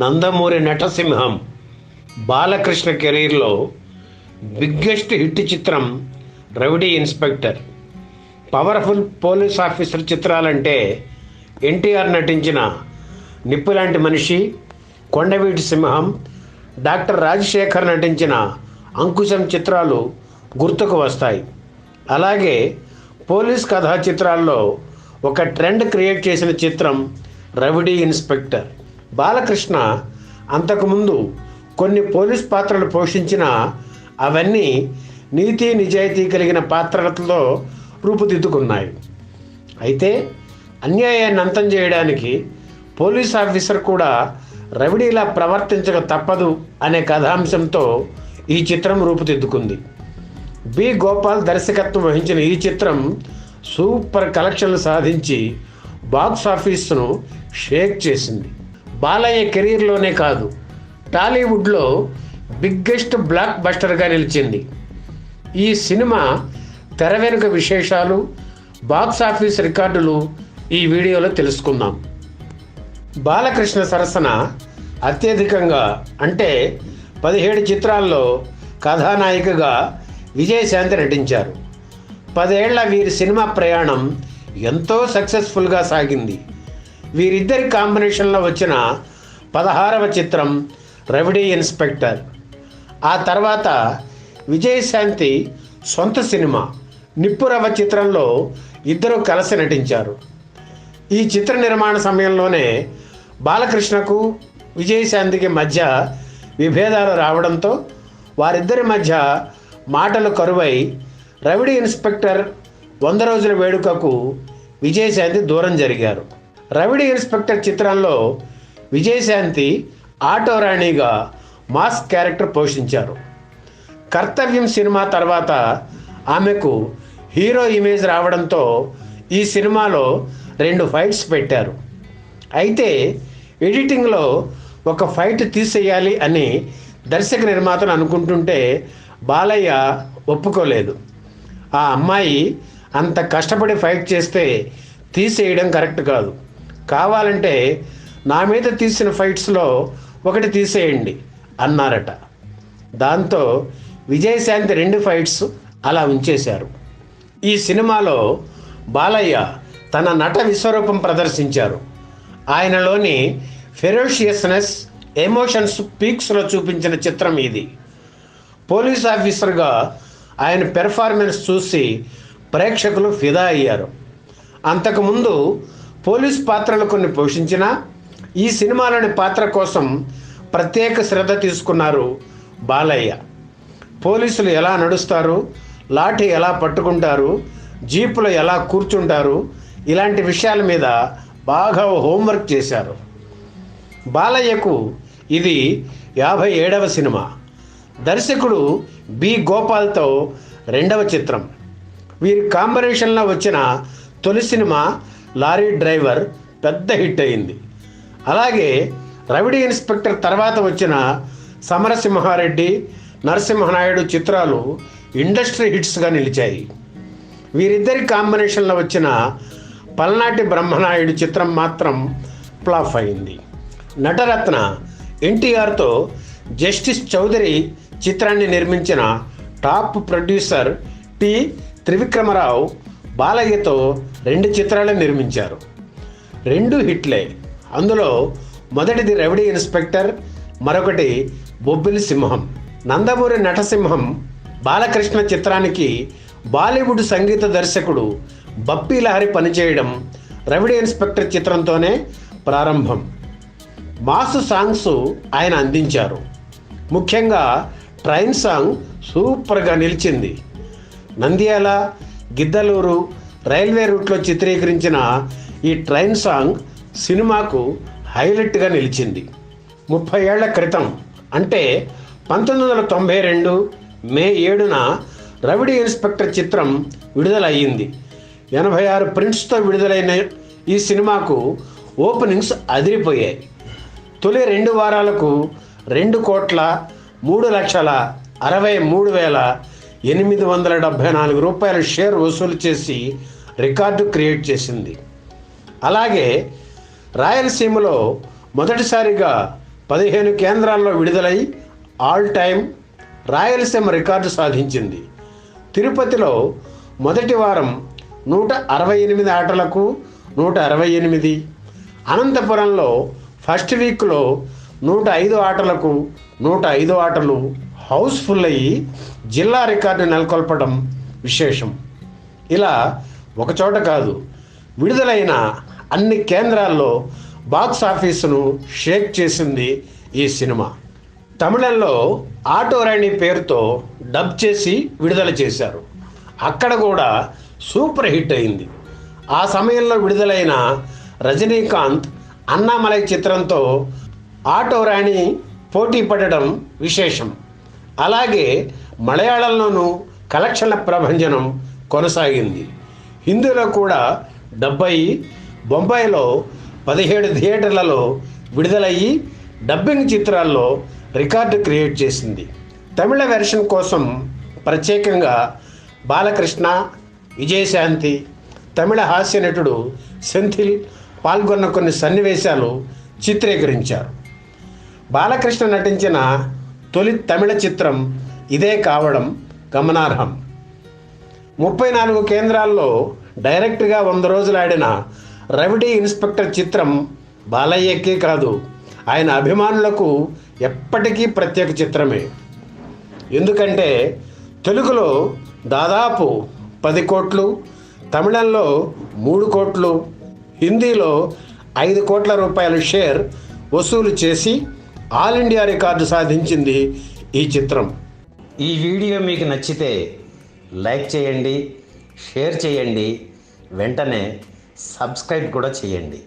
నందమూరి నటసింహం బాలకృష్ణ కెరీర్లో biggest hit చిత్రం rowdy inspector. Powerful police officer చిత్రాలంటే ఎన్టీఆర్ నటించిన నిప్పులాంటి మనిషి, కొండవీటి సింహం, డాక్టర్ రాజశేఖర్ నటించిన అంకుశం చిత్రాలు గుర్తుకు వస్తాయి. అలాగే పోలీస్ కథా చిత్రాల్లో ఒక ట్రెండ్ క్రియేట్ చేసిన చిత్రం రౌడీ ఇన్స్పెక్టర్. బాలకృష్ణ అంతకుముందు కొన్ని పోలీస్ పాత్రలు పోషించిన అవన్నీ నీతి నిజాయితీ కలిగిన పాత్రలతో రూపుదిద్దుకున్నాయి. అయితే అన్యాయాన్ని అంతం చేయడానికి పోలీస్ ఆఫీసర్ కూడా రౌడీలా ప్రవర్తించక తప్పదు అనే కథాంశంతో ఈ చిత్రం రూపుదిద్దుకుంది. బి గోపాల్ దర్శకత్వం వహించిన ఈ చిత్రం సూపర్ కలెక్షన్లు సాధించి బాక్స్ ఆఫీస్ను షేక్ చేసింది. బాలయ్య కెరీర్లోనే కాదు, టాలీవుడ్లో బిగ్గెస్ట్ బ్లాక్ బస్టర్గా నిలిచింది. ఈ సినిమా తెర వెనుక విశేషాలు, బాక్స్ ఆఫీస్ రికార్డులు ఈ వీడియోలో తెలుసుకుందాం. బాలకృష్ణ సరసన అత్యధికంగా అంటే 17 చిత్రాల్లో కథానాయికగా విజయశాంతి నటించారు. 10 ఏళ్ల వీరి సినిమా ప్రయాణం ఎంతో సక్సెస్ఫుల్గా సాగింది. వీరిద్దరి కాంబినేషన్లో వచ్చిన 16వ చిత్రం రౌడీ ఇన్స్పెక్టర్. ఆ తర్వాత విజయశాంతి సొంత సినిమా నిప్పురవ్వ చిత్రంలో ఇద్దరు కలిసి నటించారు. ఈ చిత్ర నిర్మాణ సమయంలోనే బాలకృష్ణకు విజయశాంతికి మధ్య విభేదాలు రావడంతో వారిద్దరి మధ్య మాటలు కరువై రౌడీ ఇన్స్పెక్టర్ 100 రోజుల వేడుకకు విజయశాంతి దూరం జరిగారు. రౌడీ ఇన్స్పెక్టర్ చిత్రంలో విజయశాంతి ఆటో రాణిగా మాస్ క్యారెక్టర్ పోషించారు. కర్తవ్యం సినిమా తర్వాత ఆమెకు హీరో ఇమేజ్ రావడంతో ఈ సినిమాలో 2 ఫైట్స్ పెట్టారు. అయితే ఎడిటింగ్లో ఒక ఫైట్ తీసేయాలి అని దర్శక నిర్మాతలు అనుకుంటుంటే బాలయ్య ఒప్పుకోలేదు. ఆ అమ్మాయి అంత కష్టపడి ఫైట్ చేస్తే తీసేయడం కరెక్ట్ కాదు, కావాలంటే నా మీద తీసిన ఫైట్స్లో ఒకటి తీసేయండి అన్నారట. దాంతో విజయశాంతి 2 ఫైట్స్ అలా ఉంచేశారు. ఈ సినిమాలో బాలయ్య తన నట విశ్వరూపం ప్రదర్శించారు. ఆయనలోని ఫెరోషియస్నెస్, ఎమోషన్స్ పీక్స్లో చూపించిన చిత్రం ఇది. పోలీస్ ఆఫీసర్గా ఆయన పెర్ఫార్మెన్స్ చూసి ప్రేక్షకులు ఫిదా అయ్యారు. అంతకుముందు పోలీస్ పాత్రలు కొన్ని పోషించినా ఈ సినిమాలోని పాత్ర కోసం ప్రత్యేక శ్రద్ధ తీసుకున్నారు బాలయ్య. పోలీసులు ఎలా నడుస్తారు, లాఠీ ఎలా పట్టుకుంటారు, జీపులో ఎలా కూర్చుంటారు, ఇలాంటి విషయాల మీద బాగా హోంవర్క్ చేశారు. బాలయ్యకు ఇది 57వ సినిమా. దర్శకుడు బి గోపాల్తో 2వ చిత్రం. వీరి కాంబినేషన్లో వచ్చిన తొలి సినిమా లారీ డ్రైవర్ పెద్ద హిట్ అయింది. అలాగే రౌడీ ఇన్స్పెక్టర్ తర్వాత వచ్చిన సమరసింహారెడ్డి, నరసింహనాయుడు చిత్రాలు ఇండస్ట్రీ హిట్స్గా నిలిచాయి. వీరిద్దరి కాంబినేషన్లో వచ్చిన పల్నాటి బ్రహ్మనాయుడు చిత్రం మాత్రం ఫ్లాప్ అయింది. నటరత్న ఎన్టీఆర్తో జస్టిస్ చౌదరి చిత్రాన్ని నిర్మించిన టాప్ ప్రొడ్యూసర్ టి త్రివిక్రమరావు బాలయ్యతో 2 చిత్రాలు నిర్మించారు. 2 హిట్లే. అందులో మొదటిది రౌడీ ఇన్స్పెక్టర్, మరొకటి బొబ్బిలి సింహం. నందమూరి నటసింహం బాలకృష్ణ చిత్రానికి బాలీవుడ్ సంగీత దర్శకుడు బప్పీ లహరి పనిచేయడం రౌడీ ఇన్స్పెక్టర్ చిత్రంతోనే ప్రారంభం. మాసు సాంగ్స్ ఆయన అందించారు. ముఖ్యంగా ట్రైన్ సాంగ్ సూపర్గా నిలిచింది. నంద్యాల, గిద్దలూరు రైల్వే రూట్లో చిత్రీకరించిన ఈ ట్రైన్ సాంగ్ సినిమాకు హైలైట్గా నిలిచింది. 30 ఏళ్ల క్రితం అంటే 1992 మే 7న రౌడీ ఇన్స్పెక్టర్ చిత్రం విడుదలయ్యింది. 86 ప్రింట్స్తో విడుదలైన ఈ సినిమాకు ఓపెనింగ్స్ అదిరిపోయాయి. తొలి 2 వారాలకు 2,63,63,874 రూపాయల షేర్ వసూలు చేసి రికార్డు క్రియేట్ చేసింది. అలాగే రాయలసీమలో మొదటిసారిగా 15 కేంద్రాల్లో విడుదలై ఆల్ టైమ్ రాయలసీమ రికార్డు సాధించింది. తిరుపతిలో మొదటి వారం 168 ఆటలకు 168, అనంతపురంలో ఫస్ట్ వీక్లో 105 ఆటలకు 105 ఆటలు హౌస్ఫుల్ అయ్యి జిల్లా రికార్డు నెలకొల్పడం విశేషం. ఇలా ఒకచోట కాదు, విడుదలైన అన్ని కేంద్రాల్లో బాక్స్ ఆఫీసును షేక్ చేసింది ఈ సినిమా. తమిళంలో ఆటోరాణి పేరుతో డబ్ చేసి విడుదల చేశారు. అక్కడ కూడా సూపర్ హిట్ అయింది. ఆ సమయంలో విడుదలైన రజనీకాంత్ అన్నామలై చిత్రంతో ఆటోరాణి పోటీ పడడం విశేషం. అలాగే మలయాళంలోనూ కలెక్షన్ల ప్రభంజనం కొనసాగింది. హిందీలో కూడా డబ్ అయ్యి బొంబాయిలో 17 థియేటర్లలో విడుదలయ్యి డబ్బింగ్ చిత్రాల్లో రికార్డు క్రియేట్ చేసింది. తమిళ వెర్షన్ కోసం ప్రత్యేకంగా బాలకృష్ణ, విజయశాంతి, తమిళ హాస్య నటుడు సెంథిల్ పాల్గొన్న కొన్ని సన్నివేశాలు చిత్రీకరించారు. బాలకృష్ణ నటించిన తొలి తమిళ చిత్రం ఇదే కావడం గమనార్హం. 34 కేంద్రాల్లో డైరెక్ట్గా 100 రోజులు ఆడిన రవిడి ఇన్స్పెక్టర్ చిత్రం బాలయ్యకే కాదు, ఆయన అభిమానులకు ఎప్పటికీ ప్రత్యేక చిత్రమే. ఎందుకంటే తెలుగులో దాదాపు 10 కోట్లు, తమిళంలో 3 కోట్లు, హిందీలో 5 కోట్ల రూపాయల షేర్ వసూలు చేసి ఆల్ ఇండియా రికార్డు సాధించింది ఈ చిత్రం. ఈ వీడియో మీకు నచ్చితే లైక్ చేయండి, షేర్ చేయండి, వెంటనే సబ్స్క్రైబ్ కూడా చేయండి.